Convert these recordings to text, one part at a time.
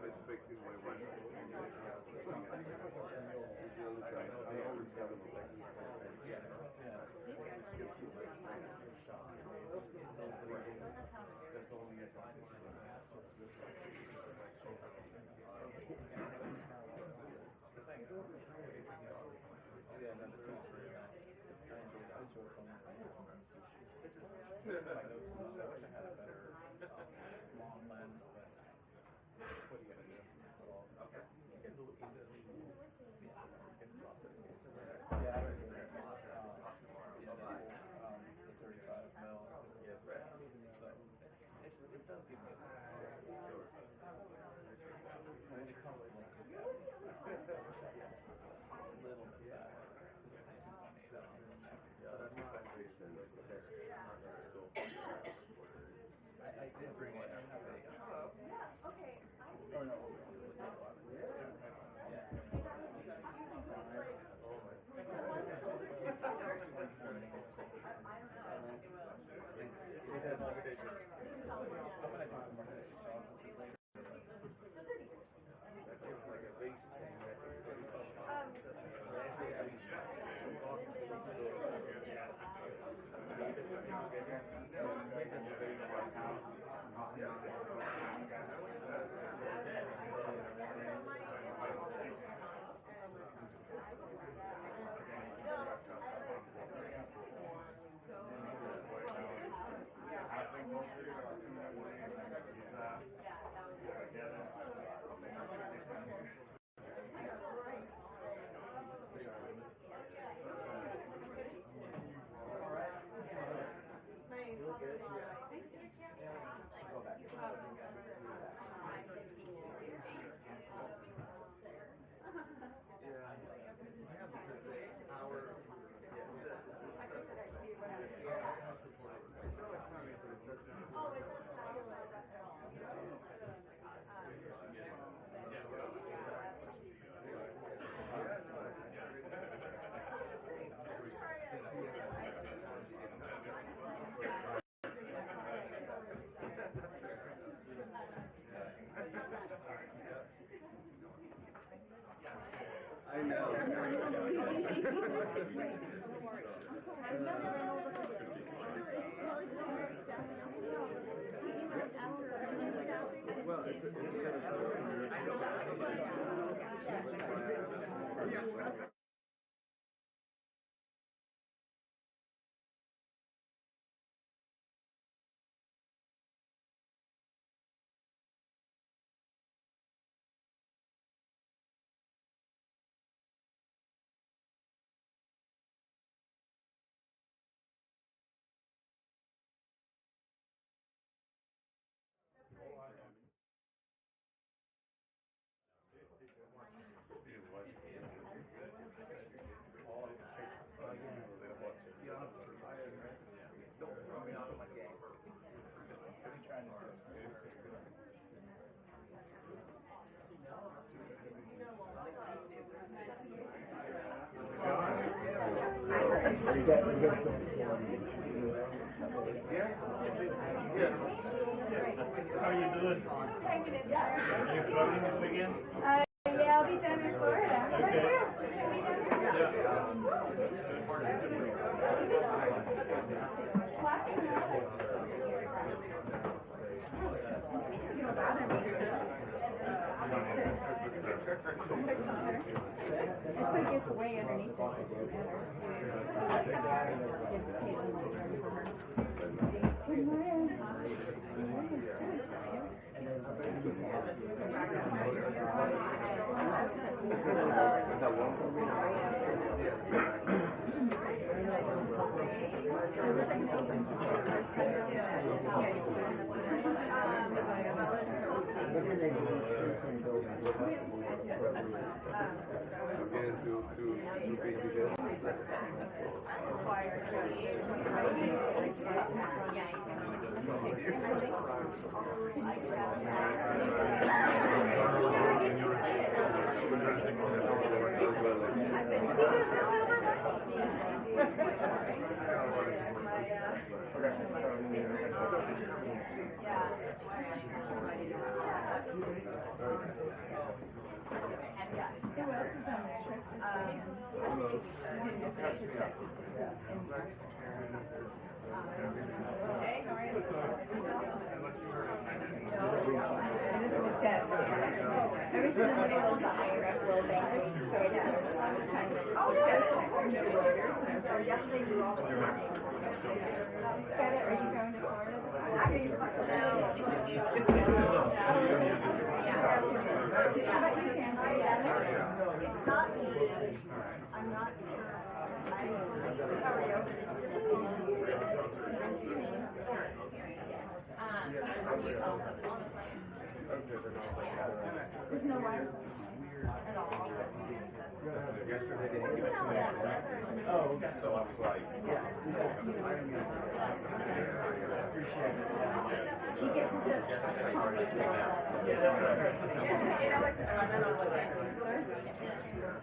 expecting my wife to look at I always have a This is my nose. I wish I had a better long lens, but what are you gonna do? Okay. You can do it either. Yeah, I can do it. The 35 mil. Yes, right. So it does give me a when it comes to like this, I wish I was a little bit faster. 2.8. I did bring it. Yeah, okay. Oh no, this one. Yeah. It has limitations. I'm gonna do some artistic shots with it later. That gives like a base. I know. Well, it's a Don't throw me off of my game. What are you trying to do? How are you doing? Hanging in there. Are you floating this weekend? Yeah, I'll be down in Florida. Okay. It's like it's way underneath us, it doesn't matter. Good morning. Who else is on the trip every single morning I was a little bakery, so I did all the time. Yesterday we were all Scarlett, are you going to Florida? I mean, how about you, Sam? It's not me. I'm not sure. How are you? There's no wires at all. Yesterday they didn't give us any. Oh, okay. So I was like, He gets to Yeah, that's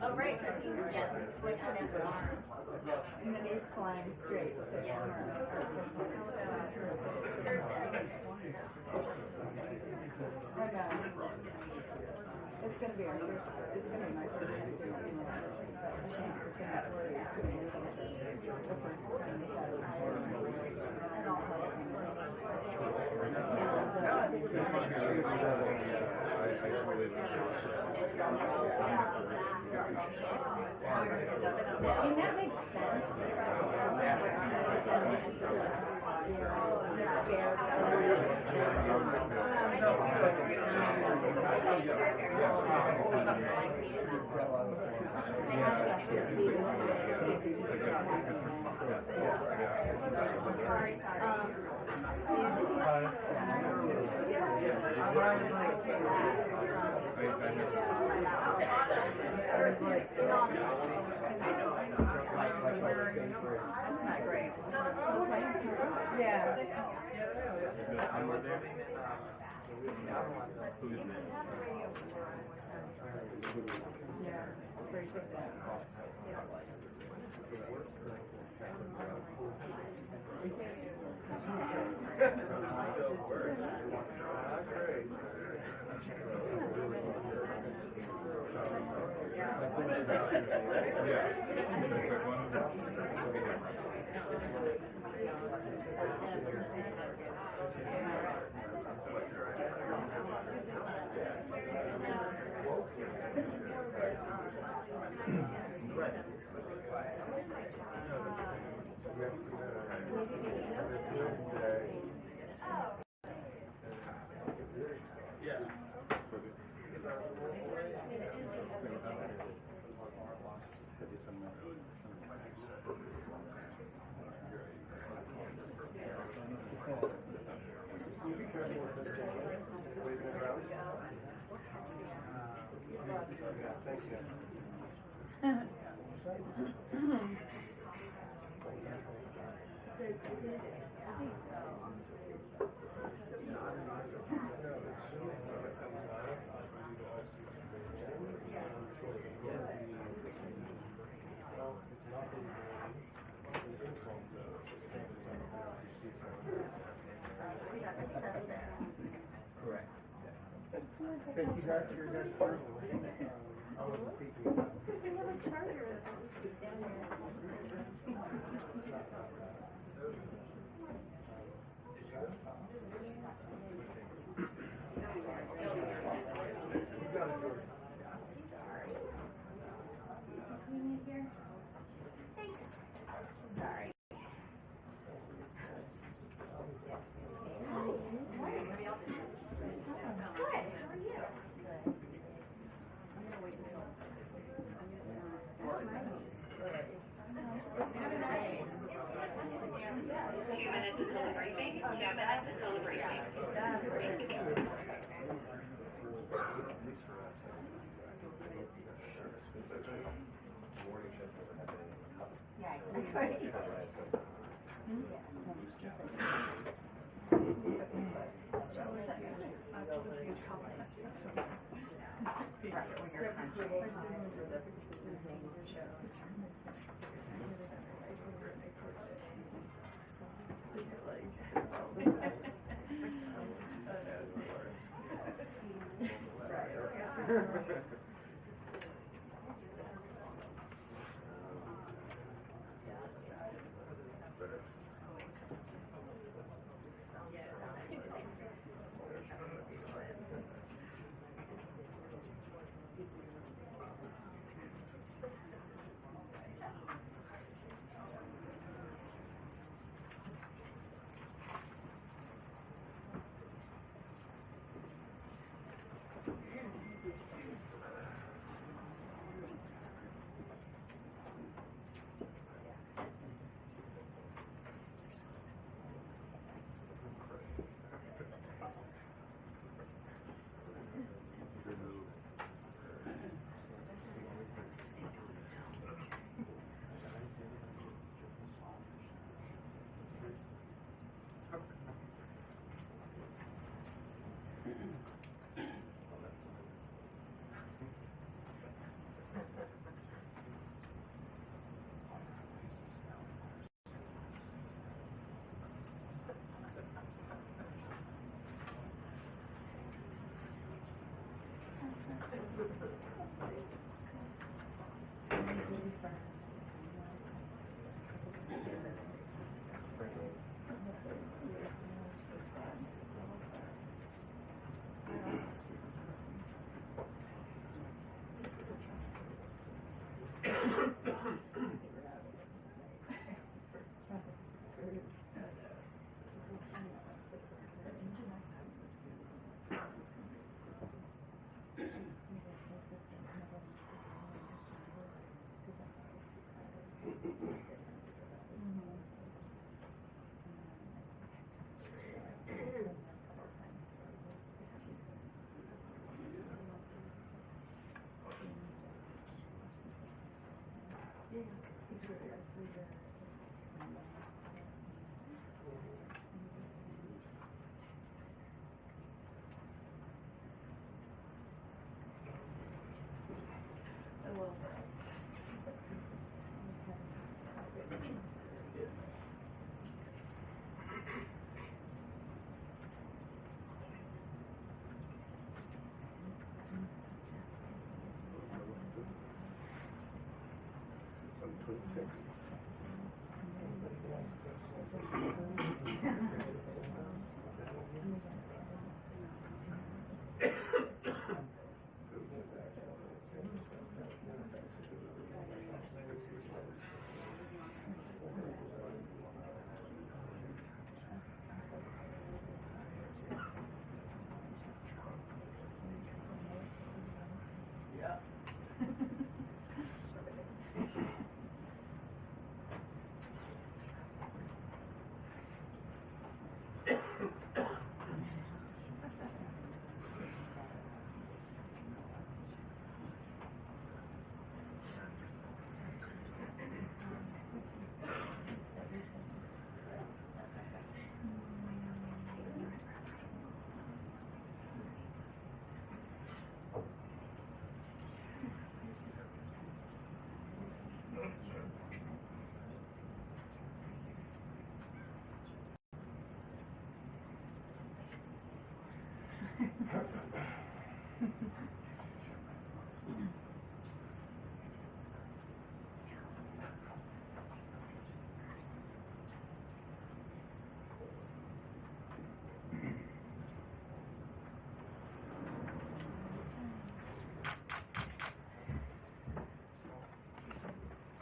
oh, right, because he's switching at the arm. And then he's flying straight to it's going to be our first, it's going to be my first time doing a chance to have and that makes sense. That's not great. Yeah. Yeah, appreciate that. Thank you guys for your guys' part. I wasn't seeking. Sorry.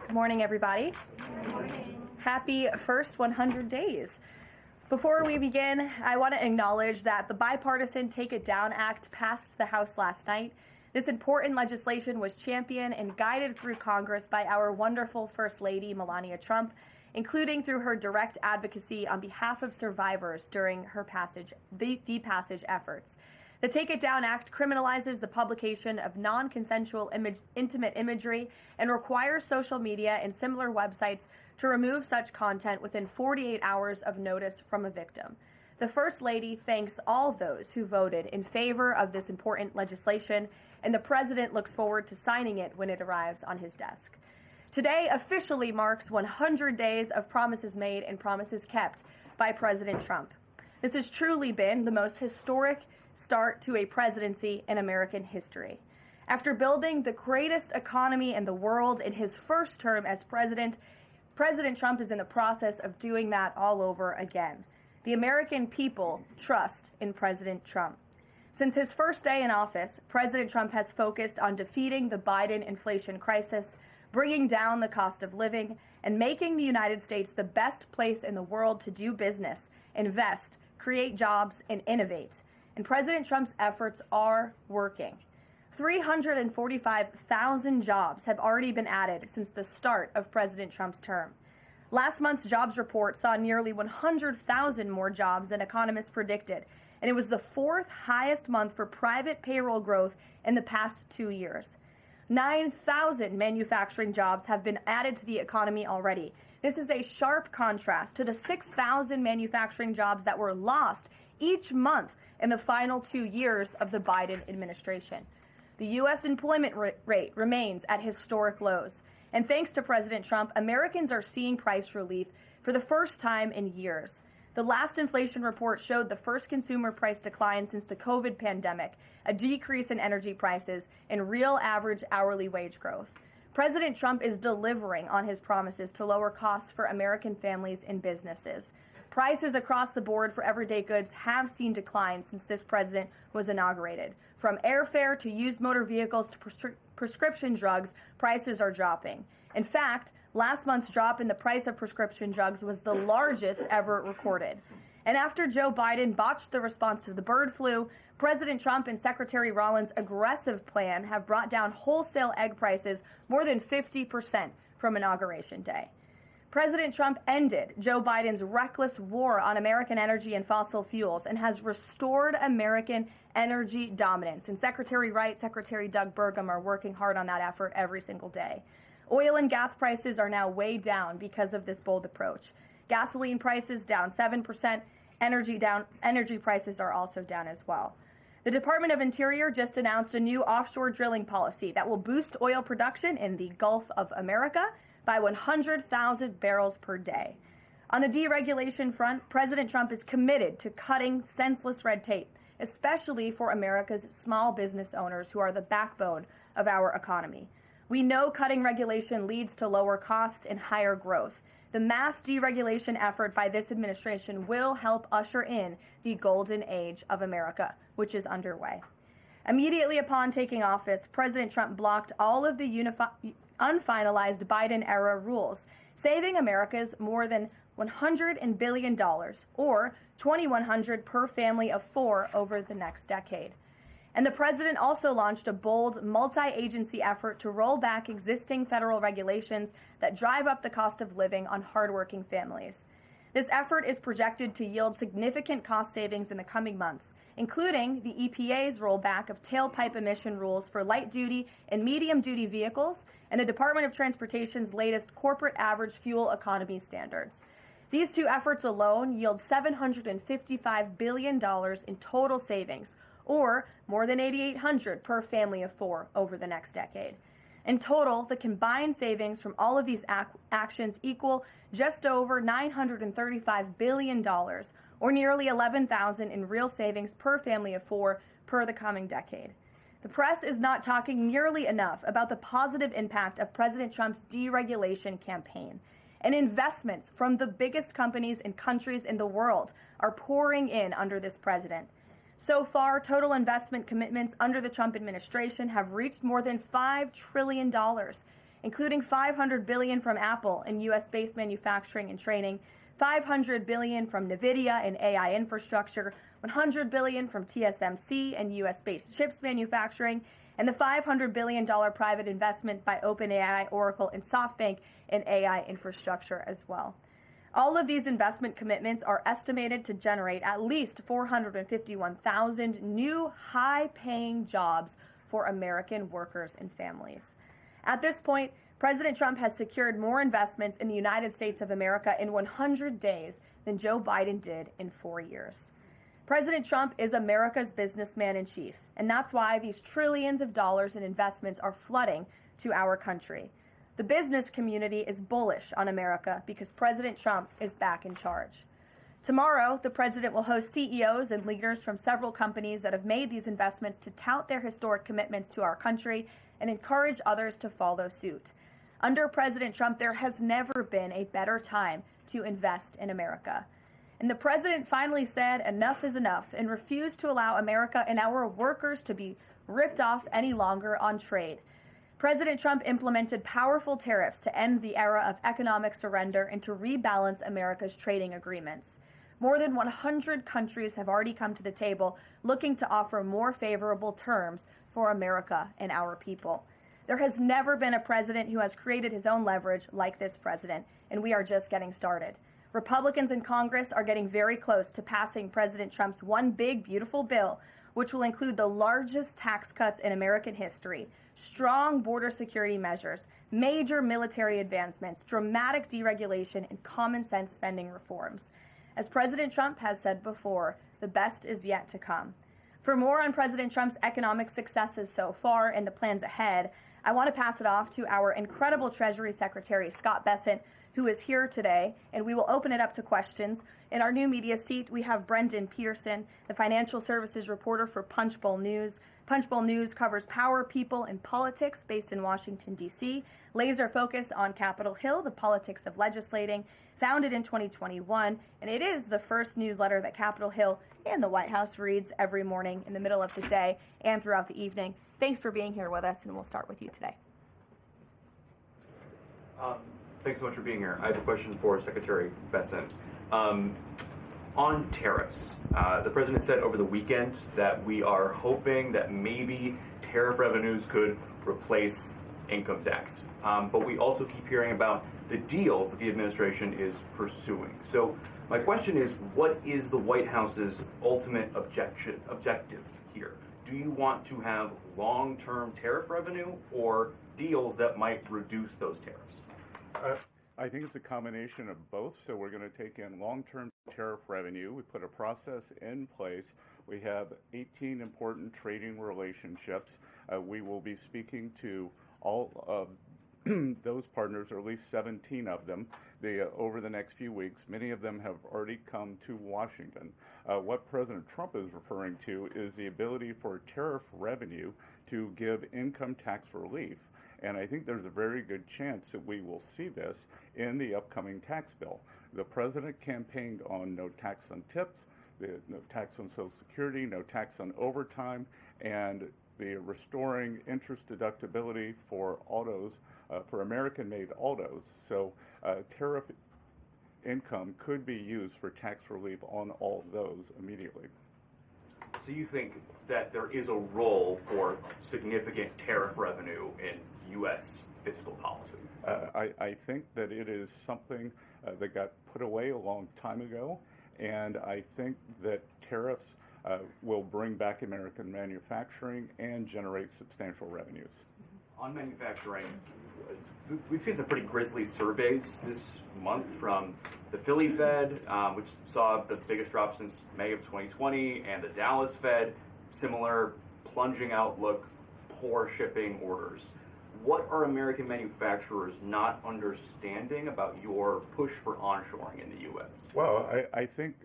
Good morning, everybody. Good morning. Happy first 100 days. Before we begin, I want to acknowledge that the bipartisan Take It Down Act passed the House last night. This important legislation was championed and guided through Congress by our wonderful First Lady, Melania Trump, including through her direct advocacy on behalf of survivors during her passage efforts. The Take It Down Act criminalizes the publication of non-consensual intimate imagery and requires social media and similar websites to remove such content within 48 hours of notice from a victim. The First Lady thanks all those who voted in favor of this important legislation, and the President looks forward to signing it when it arrives on his desk. Today officially marks 100 days of promises made and promises kept by President Trump. This has truly been the most historic start to a presidency in American history. After building the greatest economy in the world in his first term as president, President Trump is in the process of doing that all over again. The American people trust in President Trump. Since his first day in office, President Trump has focused on defeating the Biden inflation crisis, bringing down the cost of living, and making the United States the best place in the world to do business, invest, create jobs, and innovate. And President Trump's efforts are working. 345,000 jobs have already been added since the start of President Trump's term. Last month's jobs report saw nearly 100,000 more jobs than economists predicted, and it was the fourth highest month for private payroll growth in the past 2 years. 9,000 manufacturing jobs have been added to the economy already. This is a sharp contrast to the 6,000 manufacturing jobs that were lost each month in the final 2 years of the Biden administration. The U.S. employment rate remains at historic lows. And thanks to President Trump, Americans are seeing price relief for the first time in years. The last inflation report showed the first consumer price decline since the COVID pandemic, a decrease in energy prices, and real average hourly wage growth. President Trump is delivering on his promises to lower costs for American families and businesses. Prices across the board for everyday goods have seen declines since this president was inaugurated. From airfare to used motor vehicles to prescription drugs, prices are dropping. In fact, last month's drop in the price of prescription drugs was the largest ever recorded. And after Joe Biden botched the response to the bird flu, President Trump and Secretary Rawlings' aggressive plan have brought down wholesale egg prices more than 50% from Inauguration Day. President Trump ended Joe Biden's reckless war on American energy and fossil fuels and has restored American energy dominance. And Secretary Wright, Secretary Doug Burgum are working hard on that effort every single day. Oil and gas prices are now way down because of this bold approach. Gasoline prices down 7%. Energy prices are also down as well. The Department of Interior just announced a new offshore drilling policy that will boost oil production in the Gulf of America by 100,000 barrels per day. On the deregulation front, President Trump is committed to cutting senseless red tape, especially for America's small business owners who are the backbone of our economy. We know cutting regulation leads to lower costs and higher growth. The mass deregulation effort by this administration will help usher in the golden age of America, which is underway. Immediately upon taking office, President Trump blocked all of the unfinalized Biden-era rules, saving Americans more than $100 billion, or $2,100 per family of four over the next decade. And the president also launched a bold multi-agency effort to roll back existing federal regulations that drive up the cost of living on hardworking families. This effort is projected to yield significant cost savings in the coming months, including the EPA's rollback of tailpipe emission rules for light-duty and medium-duty vehicles and the Department of Transportation's latest corporate average fuel economy standards. These two efforts alone yield $755 billion in total savings, or more than $8,800 per family of four over the next decade. In total, the combined savings from all of these actions equal just over $935 billion, or nearly $11,000 in real savings per family of four per the coming decade. The press is not talking nearly enough about the positive impact of President Trump's deregulation campaign. And investments from the biggest companies and countries in the world are pouring in under this president. So far, total investment commitments under the Trump administration have reached more than $5 trillion, including $500 billion from Apple in U.S.-based manufacturing and training, $500 billion from NVIDIA in AI infrastructure, $100 billion from TSMC and U.S.-based chips manufacturing, and the $500 billion private investment by OpenAI, Oracle, and SoftBank in AI infrastructure as well. All of these investment commitments are estimated to generate at least 451,000 new high-paying jobs for American workers and families. At this point, President Trump has secured more investments in the United States of America in 100 days than Joe Biden did in 4 years. President Trump is America's businessman in chief, and that's why these trillions of dollars in investments are flooding to our country. The business community is bullish on America because President Trump is back in charge. Tomorrow, the president will host CEOs and leaders from several companies that have made these investments to tout their historic commitments to our country and encourage others to follow suit. Under President Trump, there has never been a better time to invest in America. And the president finally said enough is enough and refused to allow America and our workers to be ripped off any longer on trade. President Trump implemented powerful tariffs to end the era of economic surrender and to rebalance America's trading agreements. More than 100 countries have already come to the table looking to offer more favorable terms for America and our people. There has never been a president who has created his own leverage like this president, and we are just getting started. Republicans in Congress are getting very close to passing President Trump's one big, beautiful bill, which will include the largest tax cuts in American history, strong border security measures, major military advancements, dramatic deregulation, and common sense spending reforms. As President Trump has said before, the best is yet to come. For more on President Trump's economic successes so far and the plans ahead, I want to pass it off to our incredible Treasury Secretary, Scott Bessent, who is here today, and we will open it up to questions. In our new media seat, we have Brendan Peterson, the financial services reporter for Punchbowl News. Punchbowl News covers power, people, and politics based in Washington, D.C. Laser focus on Capitol Hill, the politics of legislating, founded in 2021, and it is the first newsletter that Capitol Hill and the White House reads every morning in the middle of the day and throughout the evening. Thanks for being here with us, and we'll start with you today. Thanks so much for being here. I have a question for Secretary Bessent. On tariffs, the president said over the weekend that we are hoping that maybe tariff revenues could replace income tax. But we also keep hearing about the deals that the administration is pursuing. So my question is, what is the White House's ultimate objective here? Do you want to have long-term tariff revenue or deals that might reduce those tariffs? I think it's a combination of both. So we're going to take in long-term tariff revenue. We put a process in place. We have 18 important trading relationships. We will be speaking to all of those partners, or at least 17 of them, over the next few weeks. Many of them have already come to Washington. What President Trump is referring to is the ability for tariff revenue to give income tax relief. And I think there's a very good chance that we will see this in the upcoming tax bill. The president campaigned on no tax on tips, no tax on Social Security, no tax on overtime, and the restoring interest deductibility for autos, for American-made autos. So tariff income could be used for tax relief on all those immediately. So you think that there is a role for significant tariff revenue in U.S. fiscal policy? I think that it is something that got put away a long time ago, and I think that tariffs will bring back American manufacturing and generate substantial revenues. On manufacturing, we've seen some pretty grisly surveys this month from the Philly Fed, which saw the biggest drop since May of 2020, and the Dallas Fed, similar plunging outlook, poor shipping orders. What are American manufacturers not understanding about your push for onshoring in the U.S.? Well, I think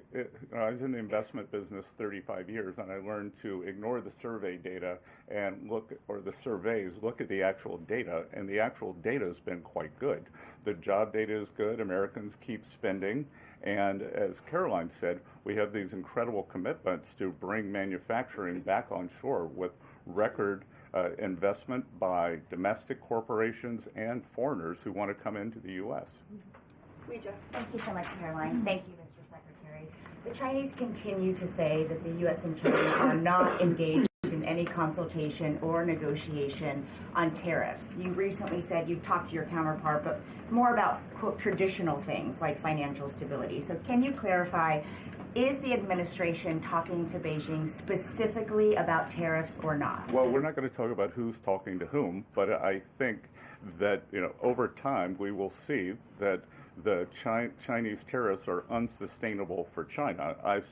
I was in the investment business 35 years, and I learned to ignore the survey data and look at the actual data, and the actual data has been quite good. The job data is good. Americans keep spending, and as Karoline said, we have these incredible commitments to bring manufacturing back on shore with record investment by domestic corporations and foreigners who want to come into the U.S. Thank you so much, Caroline. Thank you, Mr. Secretary. The Chinese continue to say that the U.S. and China are not engaged in any consultation or negotiation on tariffs. You recently said you've talked to your counterpart, but more about, quote, traditional things like financial stability. So can you clarify, is the administration talking to Beijing specifically about tariffs or not? Well, we're not going to talk about who's talking to whom, but I think that over time we will see that the Chinese tariffs are unsustainable for China. I've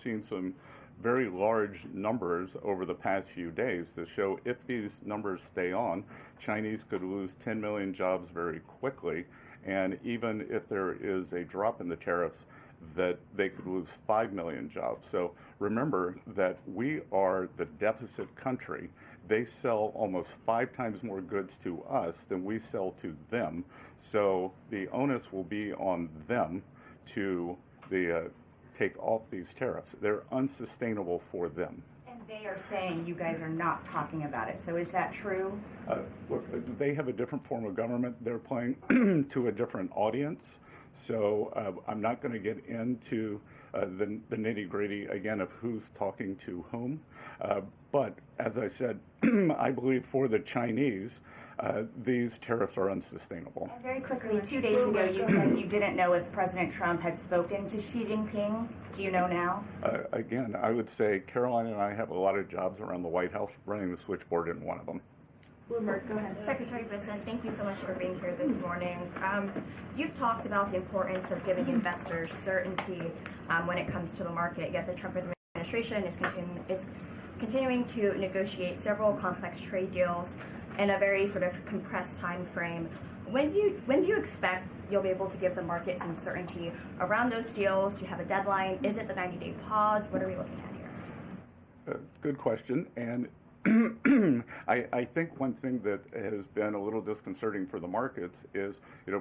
seen some very large numbers over the past few days that show if these numbers stay on, Chinese could lose 10 million jobs very quickly. And even if there is a drop in the tariffs, that they could lose 5 million jobs. So remember that we are the deficit country. They sell almost 5 times more goods to us than we sell to them. So the onus will be on them to take off these tariffs. They're unsustainable for them. And they are saying you guys are not talking about it. So is that true? Look, they have a different form of government. They're playing to a different audience. So I'm not going to get into the nitty-gritty again of who's talking to whom. But as I said, I believe for the Chinese, these tariffs are unsustainable. And very quickly, 2 days ago, you said you didn't know if President Trump had spoken to Xi Jinping. Do you know now? Again, I would say Karoline and I have a lot of jobs around the White House. Running the switchboard isn't one of them. Bloomberg, go ahead. Secretary Bissett, thank you so much for being here this morning. You've talked about the importance of giving investors certainty when it comes to the market, yet the Trump administration is continuing to negotiate several complex trade deals in a very sort of compressed time frame. When do you expect you'll be able to give the market some certainty around those deals? Do you have a deadline? Is it the 90-day pause? What are we looking at here? Good question. And I think one thing that has been a little disconcerting for the markets is,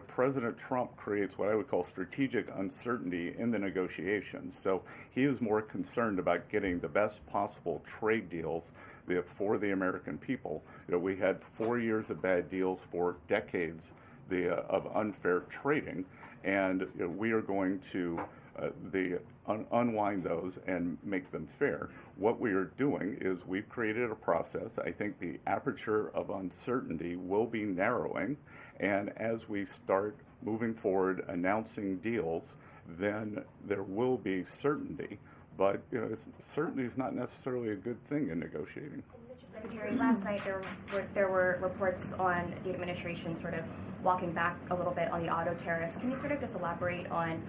President Trump creates what I would call strategic uncertainty in the negotiations. So he is more concerned about getting the best possible trade deals for the American people. We had 4 years of bad deals for decades of unfair trading, and we are going to unwind those and make them fair. What we are doing is we've created a process. I think the aperture of uncertainty will be narrowing, and as we start moving forward announcing deals, then there will be certainty. But certainty is not necessarily a good thing in negotiating. Mr. Secretary, last night there were reports on the administration sort of walking back a little bit on the auto tariffs. Can you sort of just elaborate on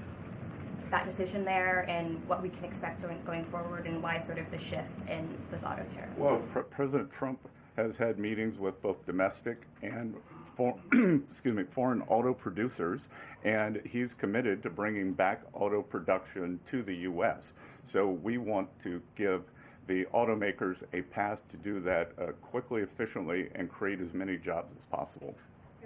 that decision there and what we can expect going forward, and why sort of the shift in those auto tariffs? Well, President Trump has had meetings with both domestic and foreign auto producers, and he's committed to bringing back auto production to the U.S. So we want to give the automakers a path to do that quickly, efficiently, and create as many jobs as possible.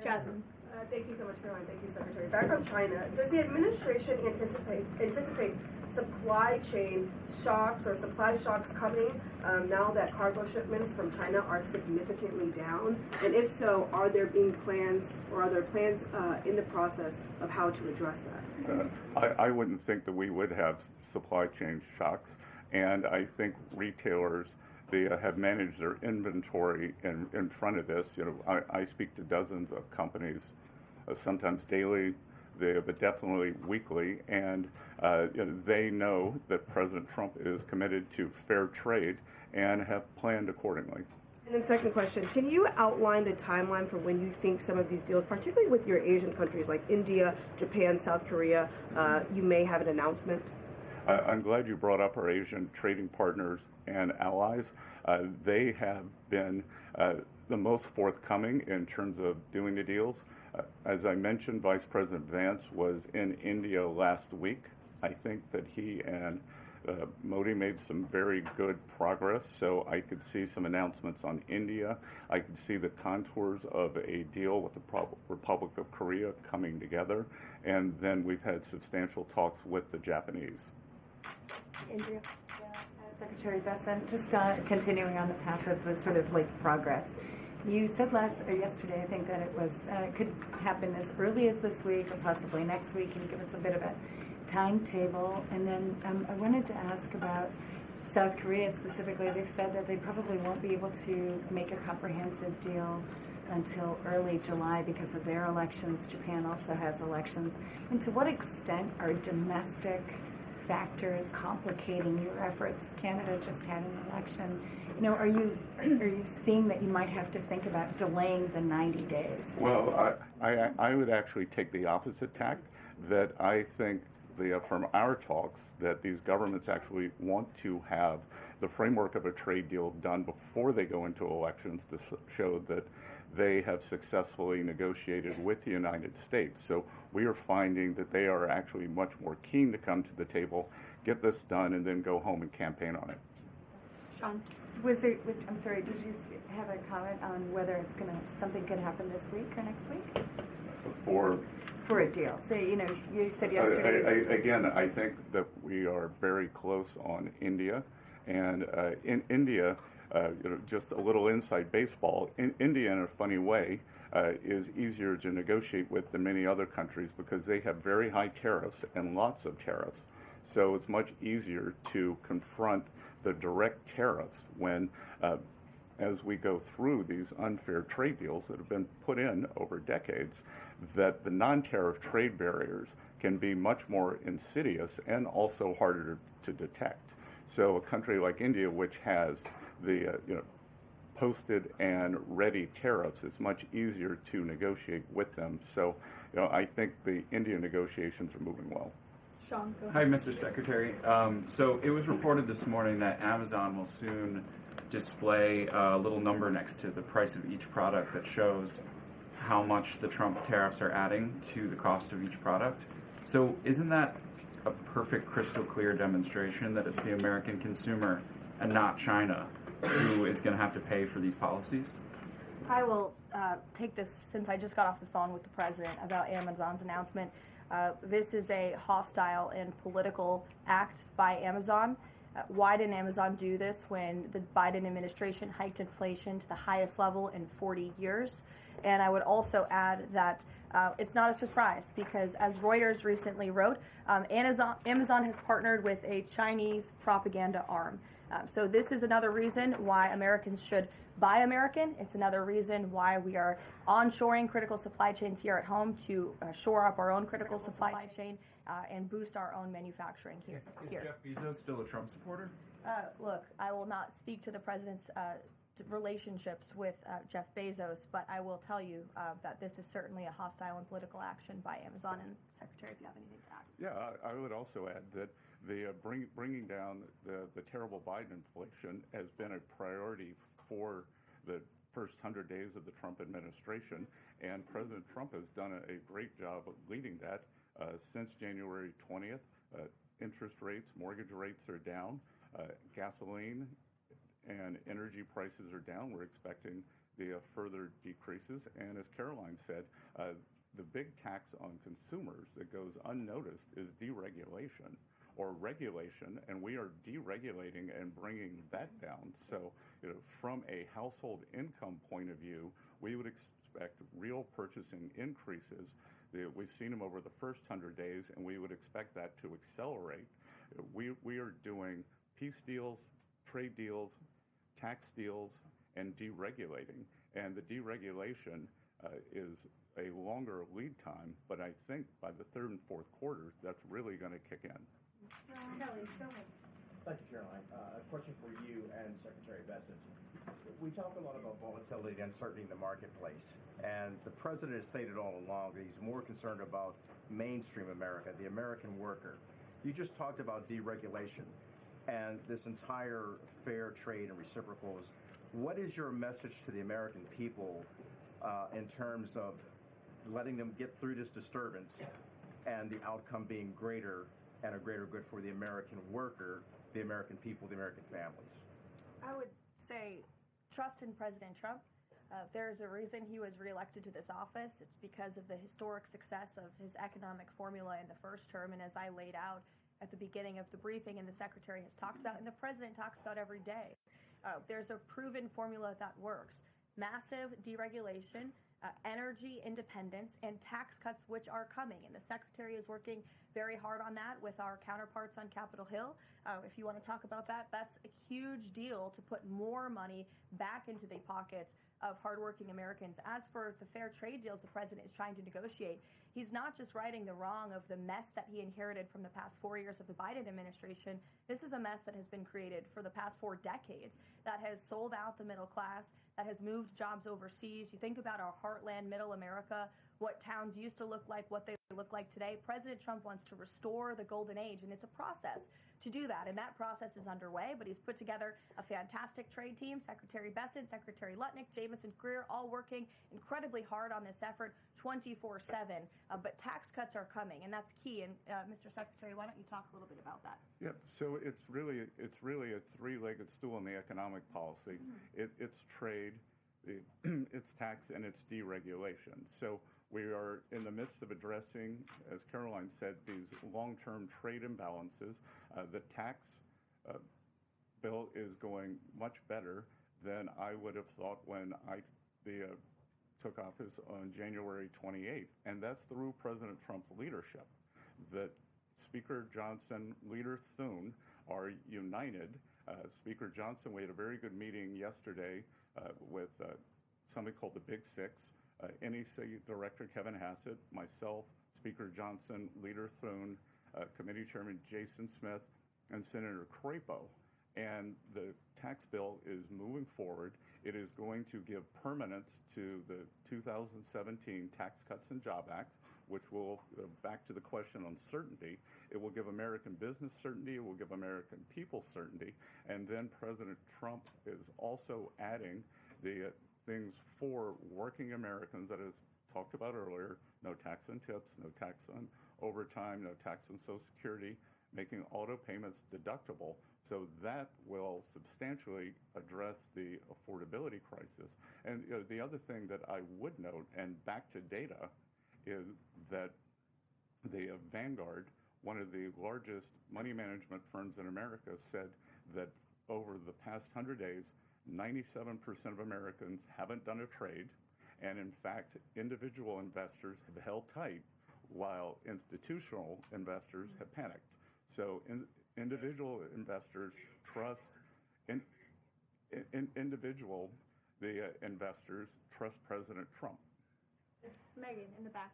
Jasmine. Thank you so much, Caroline. Thank you, Secretary. Back on China, does the administration anticipate supply chain shocks or supply shocks coming now that cargo shipments from China are significantly down? And if so, are there plans in the process of how to address that? I wouldn't think that we would have supply chain shocks, and I think retailers they have managed their inventory in front of this. I speak to dozens of companies, sometimes daily, but definitely weekly, and they know that President Trump is committed to fair trade and have planned accordingly. And then second question, can you outline the timeline for when you think some of these deals, particularly with your Asian countries like India, Japan, South Korea, you may have an announcement? I'm glad you brought up our Asian trading partners and allies. They have been the most forthcoming in terms of doing the deals. As I mentioned, Vice President Vance was in India last week. I think that he and Modi made some very good progress, so I could see some announcements on India. I could see the contours of a deal with the Republic of Korea coming together, and then we've had substantial talks with the Japanese. Andrea. Secretary Besson, just continuing on the path of the sort of progress. You said yesterday, I think, that it was could happen as early as this week or possibly next week. Can you give us a bit of a timetable? And then I wanted to ask about South Korea specifically. They've said that they probably won't be able to make a comprehensive deal until early July because of their elections. Japan also has elections. And to what extent are domestic factors complicating your efforts? Canada just had an election. Are you seeing that you might have to think about delaying the 90 days? Well, I would actually take the opposite tack, that I think from our talks that these governments actually want to have the framework of a trade deal done before they go into elections to show that they have successfully negotiated with the United States. So we are finding that they are actually much more keen to come to the table, get this done, and then go home and campaign on it. Sean? I'm sorry, did you have a comment on whether something could happen this week or next week? For a deal. So, you said yesterday. Again, I think that we are very close on India. And in India, just a little inside baseball, India, in a funny way, is easier to negotiate with than many other countries because they have very high tariffs and lots of tariffs. So it's much easier to confront the direct tariffs when, as we go through these unfair trade deals that have been put in over decades, that the non-tariff trade barriers can be much more insidious and also harder to detect. So a country like India, which has the posted and ready tariffs, it's much easier to negotiate with them. So I think the India negotiations are moving well. Sean, go Hi, ahead. Mr. Secretary. So it was reported this morning that Amazon will soon display a little number next to the price of each product that shows how much the Trump tariffs are adding to the cost of each product. So isn't that a perfect crystal clear demonstration that it's the American consumer and not China who is going to have to pay for these policies? I will take this since I just got off the phone with the president about Amazon's announcement. This is a hostile and political act by Amazon. Why didn't Amazon do this when the Biden administration hiked inflation to the highest level in 40 years? And I would also add that it's not a surprise because, as Reuters recently wrote, Amazon has partnered with a Chinese propaganda arm. So this is another reason why Americans should buy American. It's another reason why we are onshoring critical supply chains here at home to shore up our own critical supply chain and boost our own manufacturing here. Is Jeff Bezos still a Trump supporter? Look, I will not speak to the president's relationships with Jeff Bezos, but I will tell you that this is certainly a hostile and political action by Amazon. And Secretary, if you have anything to add. Yeah, I would also add that the bringing down the terrible Biden inflation has been a priority for the first 100 days of the Trump administration, and President Trump has done a great job of leading that since January 20th. Interest rates, mortgage rates are down, gasoline and energy prices are down. We're expecting the further decreases, and as Karoline said, the big tax on consumers that goes unnoticed is deregulation or regulation, and we are deregulating and bringing that down. So, from a household income point of view, we would expect real purchasing increases. We've seen them over the first 100 days, and we would expect that to accelerate. We are doing peace deals, trade deals, tax deals, and deregulating. And the deregulation is a longer lead time, but I think by the third and fourth quarters, that's really going to kick in. Thank you, Caroline. A question for you and Secretary Bessent. We talk a lot about volatility and uncertainty in the marketplace, and the president has stated all along that he's more concerned about mainstream America, the American worker. You just talked about deregulation and this entire fair trade and reciprocals. What is your message to the American people in terms of letting them get through this disturbance and the outcome being greater and a greater good for the American worker, the American people, the American families? I would say trust in President Trump. There's a reason he was reelected to this office. It's because of the historic success of his economic formula in the first term, and as I laid out at the beginning of the briefing and the Secretary has talked about and the President talks about every day, there's a proven formula that works. Massive deregulation, energy independence, and tax cuts, which are coming. And the Secretary is working very hard on that with our counterparts on Capitol Hill. If you want to talk about that, that's a huge deal to put more money back into the pockets of hardworking Americans. As for the fair trade deals the president is trying to negotiate, he's not just righting the wrong of the mess that he inherited from the past 4 years of the Biden administration. This is a mess that has been created for the past 4 decades that has sold out the middle class, that has moved jobs overseas. You think about our heartland, middle America, what towns used to look like, what they look like today. President Trump wants to restore the golden age, and it's a process to do that. And that process is underway, but he's put together a fantastic trade team. Secretary Bessent, Secretary Lutnick, Jamieson Greer, all working incredibly hard on this effort 24/7. But tax cuts are coming, and that's key. And Mr. Secretary, why don't you talk a little bit about that? Yeah, so it's really a three-legged stool in the economic policy. It's trade, it's tax, and it's deregulation. So we are in the midst of addressing, as Karoline said, these long-term trade imbalances. The tax bill is going much better than I would have thought when I took office on January 28th, and that's through President Trump's leadership. That Speaker Johnson, Leader Thune are united. Speaker Johnson, we had a very good meeting yesterday with something called the Big Six. NEC Director Kevin Hassett, myself, Speaker Johnson, Leader Thune, Committee Chairman Jason Smith, and Senator Crapo. And the tax bill is moving forward. It is going to give permanence to the 2017 Tax Cuts and Job Act, which will, back to the question on certainty, it will give American business certainty, it will give American people certainty, and then President Trump is also adding the things for working Americans that is talked about earlier: no tax on tips, no tax on overtime, no tax on Social Security, making auto payments deductible. So that will substantially address the affordability crisis. And the other thing that I would note, and back to data, is that the Vanguard, one of the largest money management firms in America, said that over the past 100 days, 97% of Americans haven't done a trade, and in fact, individual investors have held tight while institutional investors have panicked. So individual investors trust, investors trust President Trump. Megan, in the back.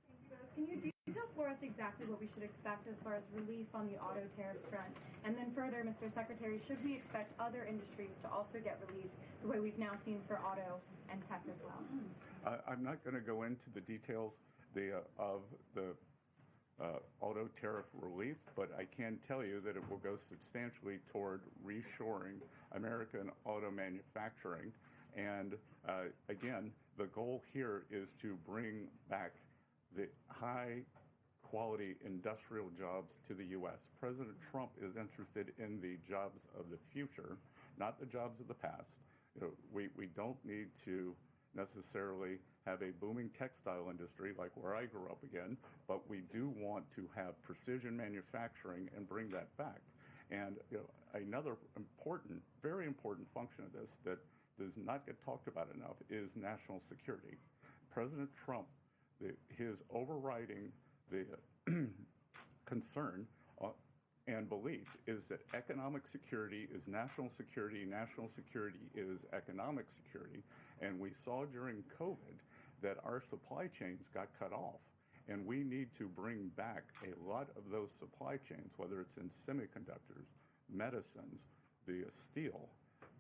Thank you, guys. Can you detail for us exactly what we should expect as far as relief on the auto tariffs front? And then further, Mr. Secretary, should we expect other industries to also get relief the way we've now seen for auto and tech as well? I'm not going to go into the details of the auto tariff relief, but I can tell you that it will go substantially toward reshoring American auto manufacturing. And again, the goal here is to bring back the high quality industrial jobs to the U.S. President Trump is interested in the jobs of the future, not the jobs of the past. We don't need to necessarily have a booming textile industry like where I grew up again, but we do want to have precision manufacturing and bring that back. And another important, very important function of this that does not get talked about enough is national security. President Trump, his overriding concern and belief is that economic security is national security is economic security. And we saw during COVID that our supply chains got cut off. And we need to bring back a lot of those supply chains, whether it's in semiconductors, medicines, the steel,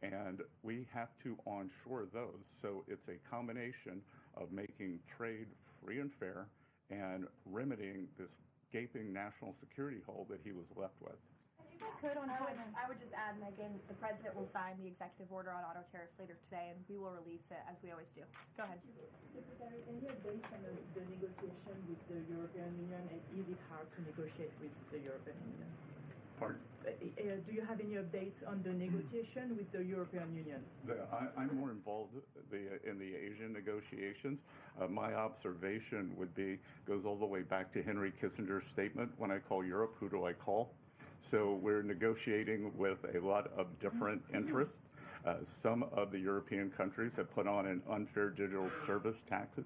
and we have to onshore those. So it's a combination of making trade free and fair and remedying this gaping national security hole that he was left with. I would just add, Megan, the president will sign the executive order on auto tariffs later today, and we will release it as we always do. Go ahead. Secretary, any updates on the negotiation with the European Union, and is it hard to negotiate with the European Union? Pardon? Do you have any updates on the negotiation with the European Union? I'm more involved in the Asian negotiations. My observation would be, goes all the way back to Henry Kissinger's statement, when I call Europe, who do I call? So we're negotiating with a lot of different interests. Some of the European countries have put on an unfair digital service tax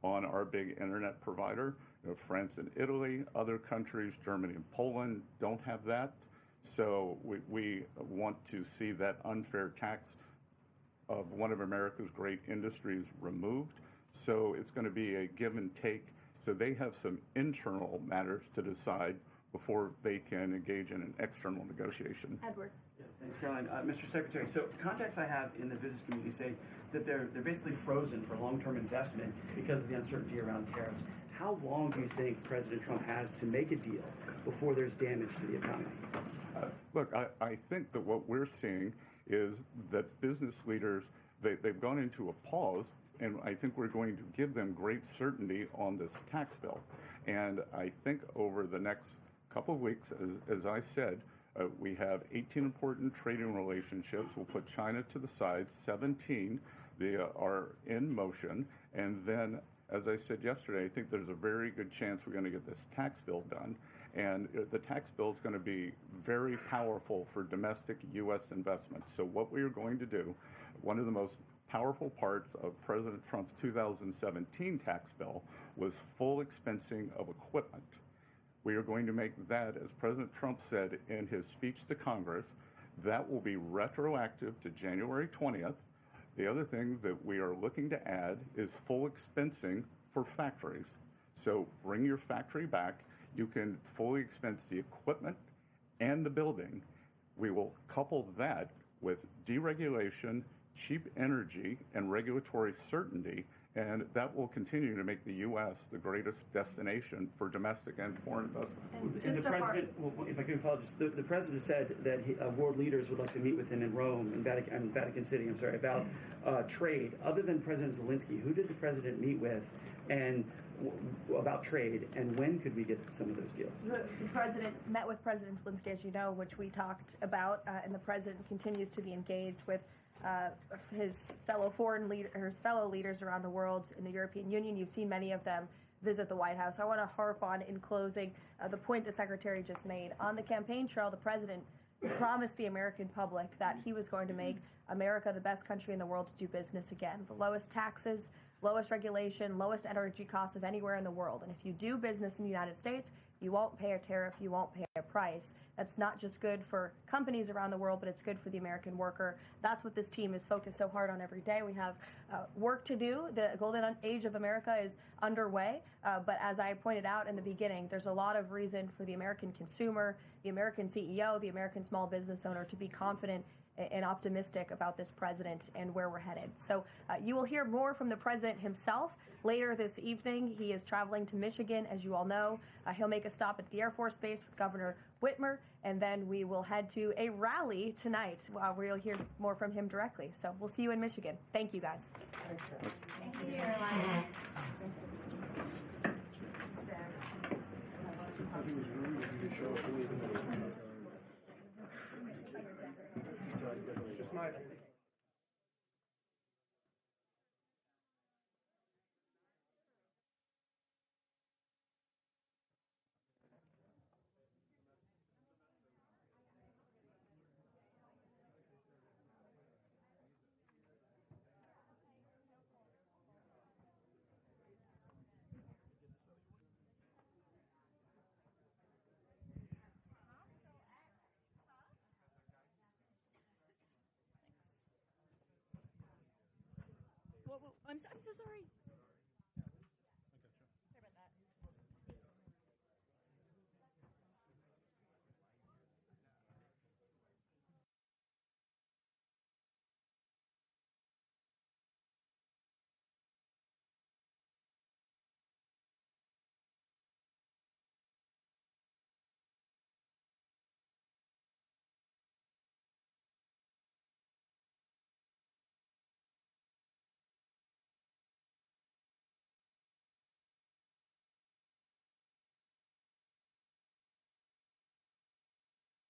on our big internet provider. France and Italy, other countries, Germany and Poland, don't have that. So we want to see that unfair tax of one of America's great industries removed. So it's going to be a give and take. So they have some internal matters to decide before they can engage in an external negotiation. Edward. Yeah, thanks, Caroline. Mr. Secretary, so contacts I have in the business community say that they're basically frozen for long-term investment because of the uncertainty around tariffs. how long do you think President Trump has to make a deal before there's damage to the economy? Look, I think that what we're seeing is that business leaders, they've gone into a pause, and I think we're going to give them great certainty on this tax bill. And I think over the next couple of weeks, as I said, we have 18 important trading relationships. We'll put China to the side. 17 they are in motion. And then, as I said yesterday, I think there's a very good chance we're going to get this tax bill done. And the tax bill is going to be very powerful for domestic U.S. investment. So what we are going to do, one of the most powerful parts of President Trump's 2017 tax bill was full expensing of equipment. We are going to make that, as President Trump said in his speech to Congress, that will be retroactive to January 20th. The other thing that we are looking to add is full expensing for factories. So bring your factory back. You can fully expense the equipment and the building. We will couple that with deregulation, cheap energy, and regulatory certainty, and that will continue to make the U.S. the greatest destination for domestic and foreign investment. And the president, well, if I can follow, just the president said that world leaders would like to meet with him in Rome, in Vatican City, about trade. Other than President Zelensky, who did the president meet with, and about trade, and when could we get some of those deals? The president met with President Zelensky, as you know, which we talked about, and the president continues to be engaged with his fellow leaders around the world in the European Union. You've seen many of them visit the White House. I want to harp on, in closing, the point the Secretary just made. On the campaign trail, the president promised the American public that he was going to make America the best country in the world to do business again. The lowest taxes, lowest regulation, lowest energy costs of anywhere in the world. And if you do business in the United States, you won't pay a tariff, you won't pay a price. That's not just good for companies around the world, but it's good for the American worker. That's what this team is focused so hard on every day. We have work to do. The golden age of America is underway. But as I pointed out in the beginning, there's a lot of reason for the American consumer, the American CEO, the American small business owner to be confident and optimistic about this president and where we're headed. So you will hear more from the president himself later this evening. He is traveling to Michigan, as you all know. He'll make a stop at the Air Force Base with Governor Whitmer, and then we will head to a rally tonight where you'll hear more from him directly. So we'll see you in Michigan. Thank you, guys. Thank you, Caroline. Just my I'm so sorry.